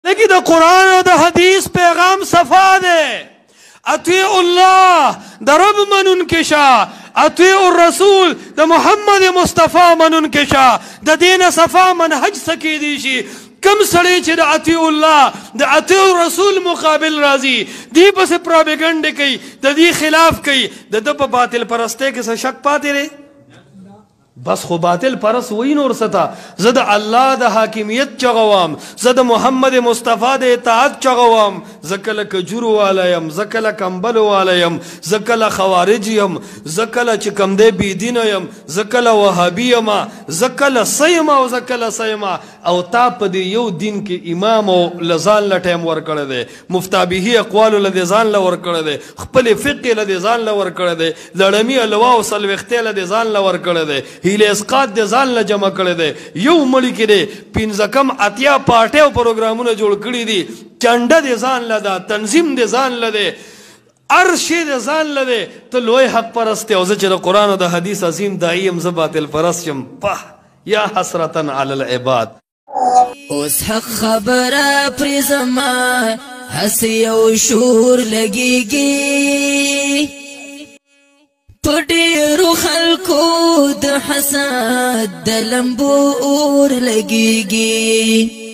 لیکن دا قرآن و دا حدیث پیغام صفا دے اطیع اللہ دا رب منن کشا اطیع الرسول دا محمد مصطفیٰ منن کشا دا دین صفا منحج سکی دیشی کم سڑے چھے دا اطیع اللہ دا اطیع الرسول مقابل رازی دی پس پروپیگنڈ کئی دا دی خلاف کئی دا پا باطل پرستے کسا شک پاتے رہے بس خو باطل پرس وی نور ستا زد اللہ دا حاکمیت چغوام زد محمد مصطفیٰ دا اطاعت چغوام زکل کجرو والایم زکل کمبل والایم زکل خوارجیم زکل چکم دے بیدینیم زکل وحابیم زکل سیما و زکل سیما او تا پا دی یو دین کی امام و لزان لٹیم ورکڑ مفتابیہی اقوال لدیزان لورکڑ دے خپل فقی لدیزان لورکڑ دے لڑمی الواو سلوختے لدیزان لورکڑ دے ہیلے اسقاط دے ځان له جمع کړی دی یو مړي کې دی پنځه کم اتیا پارټۍ او پروګرامونه جوړ کړي دي چنډه دې ځان له ده تنظیم دې ځان له دی هر شی دې ځان له دی ته لوی حق پرست او زه چې د قرآن او د حدیث عظیم داعی یم زه باطل پرست یم په یا حسرتا علی العباد اوس حق خبره پرې زما هسې یو شور لګېږي پډیرو خلکو د حسد د لمبو اور لګیږي